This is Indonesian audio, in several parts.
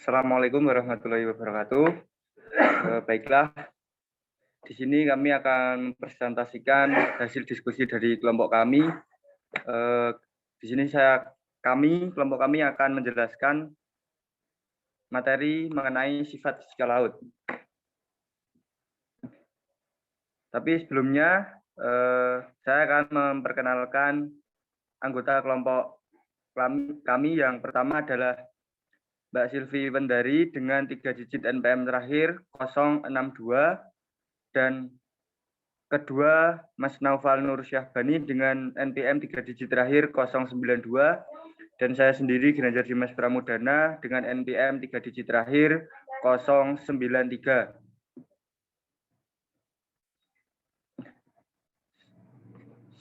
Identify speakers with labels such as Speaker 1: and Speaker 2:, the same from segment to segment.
Speaker 1: Assalamualaikum warahmatullahi wabarakatuh. Baiklah, di sini kami akan mempresentasikan hasil diskusi dari kelompok kami. Di sini kelompok kami akan menjelaskan materi mengenai sifat fisika laut. Tapi sebelumnya, saya akan memperkenalkan anggota kelompok kami. Yang pertama adalah Mbak Silvi Wendari dengan 3 digit NPM terakhir 062, dan kedua Mas Naufal Nur Syahbani dengan NPM 3 digit terakhir 092, dan saya sendiri Ginanjar Dimas Pramudana dengan NPM 3 digit terakhir 093.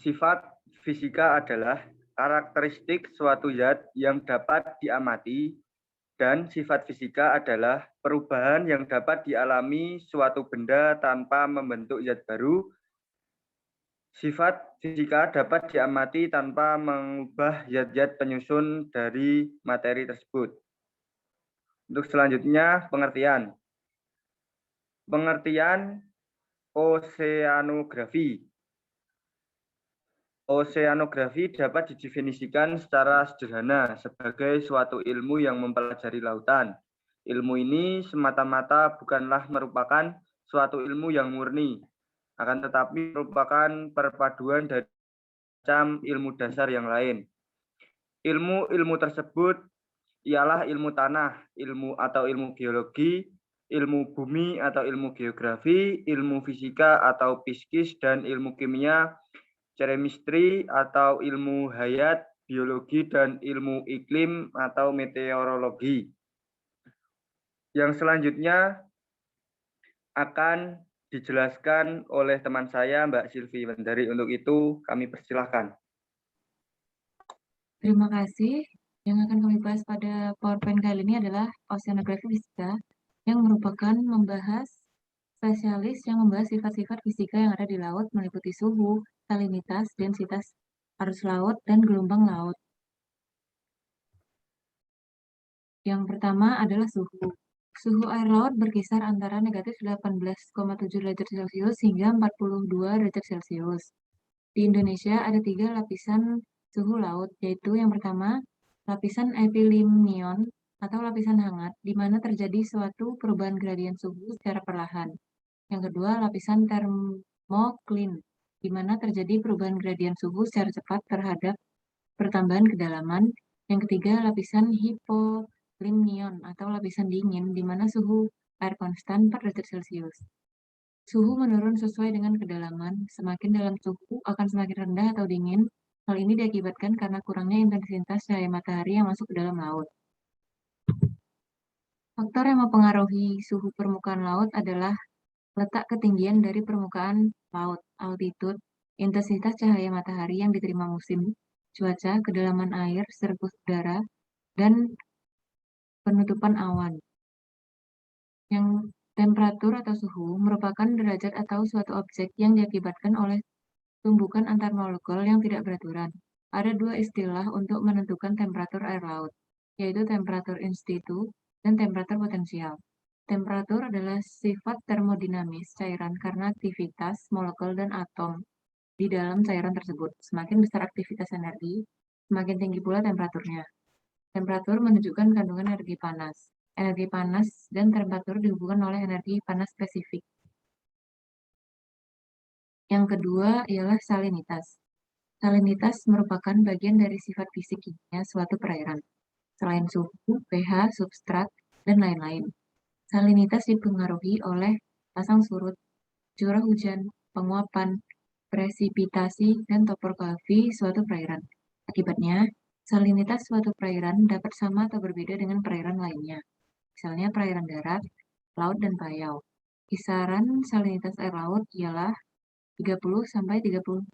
Speaker 1: Sifat fisika adalah karakteristik suatu zat yang dapat diamati, dan sifat fisika adalah perubahan yang dapat dialami suatu benda tanpa membentuk zat baru. Sifat fisika dapat diamati tanpa mengubah zat-zat penyusun dari materi tersebut. Untuk selanjutnya, pengertian. Pengertian oseanografi. Oseanografi dapat didefinisikan secara sederhana sebagai suatu ilmu yang mempelajari lautan. Ilmu ini semata-mata bukanlah merupakan suatu ilmu yang murni, akan tetapi merupakan perpaduan dari macam ilmu dasar yang lain. Ilmu-ilmu tersebut ialah ilmu tanah, ilmu geologi, ilmu bumi atau ilmu geografi, ilmu fisika atau fisikis, dan ilmu kimia, chemistry atau ilmu hayat, biologi, dan ilmu iklim atau meteorologi. Yang selanjutnya akan dijelaskan oleh teman saya, Mbak Silvi Wendari. Untuk itu, kami persilahkan.
Speaker 2: Terima kasih. Yang akan kami bahas pada PowerPoint kali ini adalah oceanografi fisika, yang merupakan spesialis yang membahas sifat-sifat fisika yang ada di laut, meliputi suhu, salinitas, densitas arus laut, dan gelombang laut. Yang pertama adalah suhu. Suhu air laut berkisar antara negatif 18,7 derajat Celcius hingga 42 derajat Celcius. Di Indonesia ada 3 lapisan suhu laut, yaitu yang pertama, lapisan epilimnion atau lapisan hangat, di mana terjadi suatu perubahan gradien suhu secara perlahan. Yang kedua, lapisan termoklin, di mana terjadi perubahan gradien suhu secara cepat terhadap pertambahan kedalaman. Yang ketiga, lapisan hipolimnion atau lapisan dingin, di mana suhu air konstan 4 derajat Celcius. Suhu menurun sesuai dengan kedalaman. Semakin dalam suhu akan semakin rendah atau dingin. Hal ini diakibatkan karena kurangnya intensitas cahaya matahari yang masuk ke dalam laut. Faktor yang mempengaruhi suhu permukaan laut adalah letak ketinggian dari permukaan laut, altitude, intensitas cahaya matahari yang diterima musim, cuaca, kedalaman air, surface udara, dan penutupan awan. Yang temperatur atau suhu merupakan derajat atau suatu objek yang diakibatkan oleh tumbukan antar molekul yang tidak beraturan. Ada 2 istilah untuk menentukan temperatur air laut, yaitu temperatur in situ dan temperatur potensial. Temperatur adalah sifat termodinamis cairan karena aktivitas molekul dan atom di dalam cairan tersebut. Semakin besar aktivitas energi, semakin tinggi pula temperaturnya. Temperatur menunjukkan kandungan energi panas. Energi panas dan temperatur dihubungkan oleh energi panas spesifik. Yang kedua ialah salinitas. Salinitas merupakan bagian dari sifat fisik kimia suatu perairan. Selain suhu, pH, substrat, dan lain-lain. Salinitas dipengaruhi oleh pasang surut, curah hujan, penguapan, presipitasi, dan topografi suatu perairan. Akibatnya, salinitas suatu perairan dapat sama atau berbeda dengan perairan lainnya. Misalnya perairan darat, laut, dan payau. Kisaran salinitas air laut ialah 30–35%,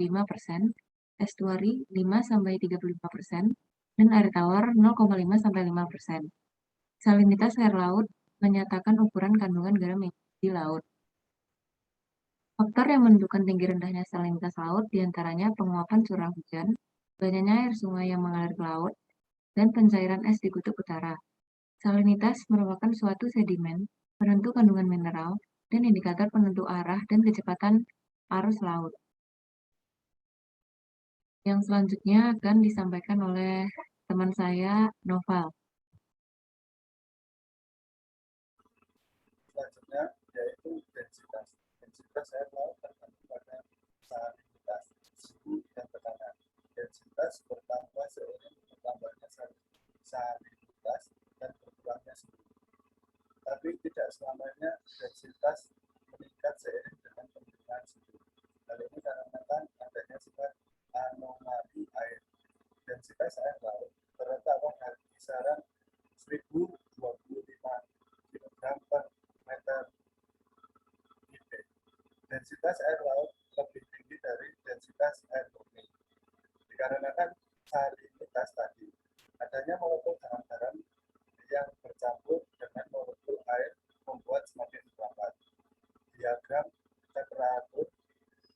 Speaker 2: estuari 5–35%, dan air tawar 0,5–5%. Salinitas air laut menyatakan ukuran kandungan garam di laut. Faktor yang menentukan tinggi rendahnya salinitas laut diantaranya penguapan curah hujan, banyaknya air sungai yang mengalir ke laut, dan pencairan es di kutub utara. Salinitas merupakan suatu sedimen penentu kandungan mineral dan indikator penentu arah dan kecepatan arus laut. Yang selanjutnya akan disampaikan oleh teman saya, Noval.
Speaker 3: Selanjutnya yaitu densitas. Densitas air laut tergantung pada salinitas, suhu dan tekanan. Densitas bertambah seiring bertambahnya salinitas dan berkurangnya suhu. Tapi tidak selamanya densitas meningkat seiring dengan penurunan suhu. Hal ini dikarenakan adanya sifat anomali air. Densitas air laut terletak pada kisaran 1025 kg per meter kubik. Densitas air laut lebih tinggi dari densitas air murni dikarenakan salinitas tadi. Adanya molekul garam-garam yang bercampur dengan molekul air membuat semakin lambat. Diagram temperatur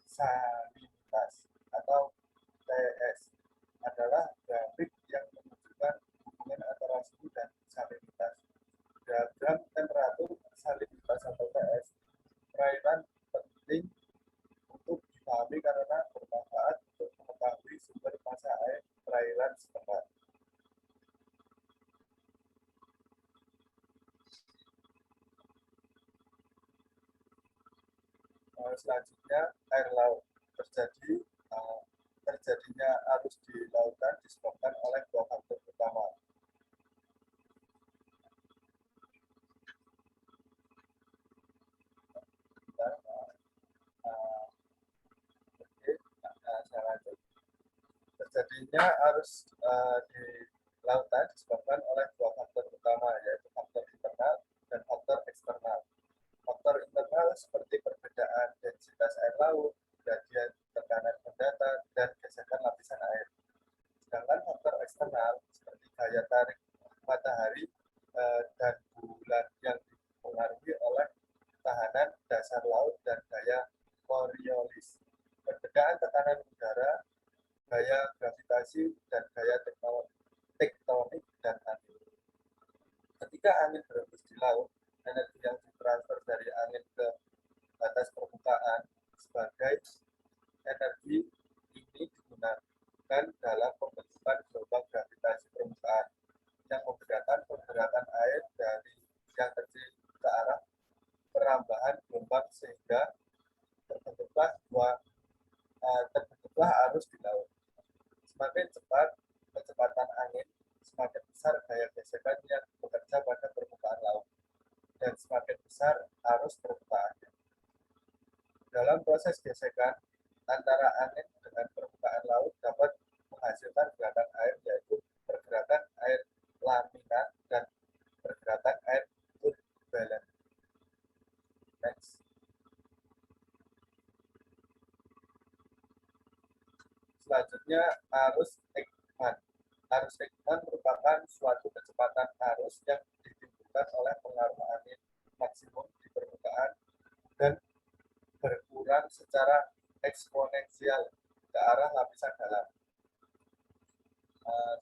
Speaker 3: salinitas atau TS adalah grafik yang menunjukkan hubungan antara suhu dan salinitas. Diagram temperatur salinitas atau TS perairan penting untuk dipahami karena bermanfaat untuk mengetahui sumber massa air perairan setempat. Selanjutnya air laut terjadinya arus di lautan disebabkan oleh dua faktor utama. Terjadinya arus di lautan disebabkan oleh dua faktor utama, yaitu faktor internal dan faktor eksternal. Faktor internal seperti perbedaan densitas air laut, gradien tekanan mendatar, dan gesekan lapisan air. Sedangkan faktor eksternal seperti gaya tarik matahari dan bulan yang dipengaruhi oleh tekanan dasar laut dan gaya Coriolis. Perbedaan tekanan udara, gaya gravitasi, dan gaya tektonik dan angin. Ketika angin berhembus di laut, energi yang ditransfer dari angin ke batas permukaan sebagai energi ini digunakan dalam pembentukan gelombang gravitasi permukaan yang membedakan pergerakan air dari yang kecil ke arah perambahan gelombang sehingga terbentuklah arus di laut. Semakin cepat kecepatan angin, semakin besar gaya gesekan yang bekerja pada permukaan laut, dan semakin besar arus permukaannya. Dalam proses gesekan antara angin dengan permukaan laut dapat menghasilkan gerakan air, yaitu pergerakan air laminar dan pergerakan air turbulent. Next. Selanjutnya arus Ekman. Arus Ekman merupakan suatu kecepatan arus yang ditimbulkan oleh pengaruh angin maksimum di permukaan dan berkurang secara eksponensial ke arah lapisan dalam.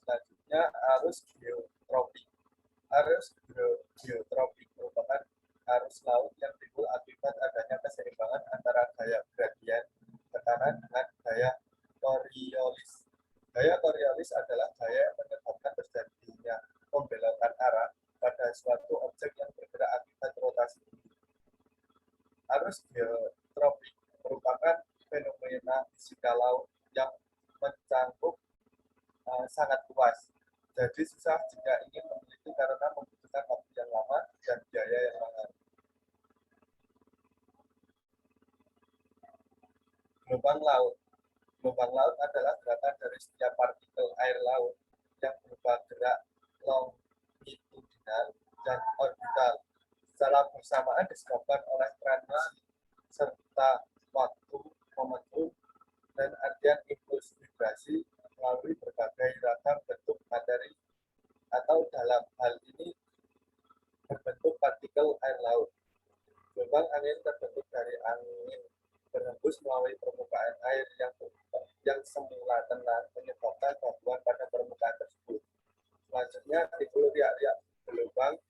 Speaker 3: Selanjutnya arus geotropik. Arus geotropik merupakan arus laut yang timbul akibat adanya keseimbangan antara gaya gradien tekanan dengan gaya Coriolis. Gaya Coriolis adalah gaya yang menyebabkan terjadinya pembelokan arah pada suatu objek yang bergerak akibat rotasi bumi. Arus geotropik merupakan fenomena fisika laut yang mencangkup sangat luas. Jadi susah jika ingin meneliti karena membutuhkan waktu yang lama dan biaya yang mahal. Gelombang laut. Gelombang laut adalah gerakan dari setiap partikel air laut yang berupa gerak longitudinal dan orbital secara bersamaan disebabkan oleh transisi serta waktu, momentum, dan artian impuls vibrasi melalui berbagai ragam bentuk materi atau dalam hal ini berbentuk partikel air laut. Gelombang angin terbentuk dari angin berhembus melalui permukaan air yang semula tenang menyebabkan gangguan pada permukaan tersebut. Selanjutnya timbul riak-riak gelombang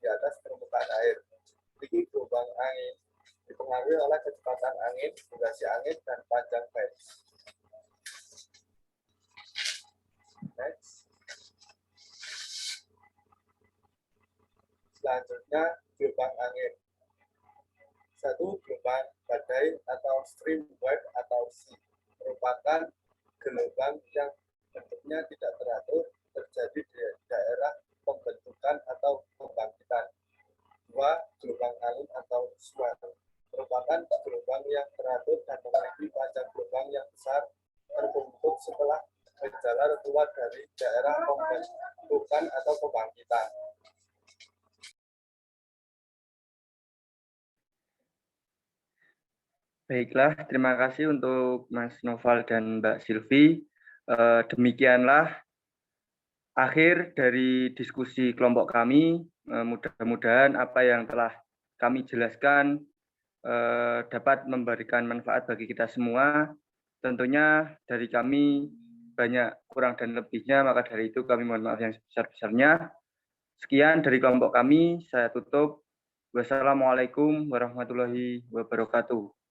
Speaker 3: Selanjutnya, gelombang angin. 1. Gelombang badai atau stream wave atau sea merupakan gelombang yang bentuknya tidak teratur terjadi di daerah pembentukan atau pembangkitan. 2. Gelombang alun atau swell merupakan gelombang yang teratur dan memiliki panjang gelombang yang besar terbentuk setelah berjalan keluar dari daerah pembentukan atau pembangkitan.
Speaker 1: Baiklah, terima kasih untuk Mas Noval dan Mbak Silvi. Demikianlah akhir dari diskusi kelompok kami. Mudah-mudahan apa yang telah kami jelaskan dapat memberikan manfaat bagi kita semua. Tentunya dari kami banyak kurang dan lebihnya, maka dari itu kami mohon maaf yang sebesar-besarnya. Sekian dari kelompok kami, saya tutup. Wassalamualaikum warahmatullahi wabarakatuh.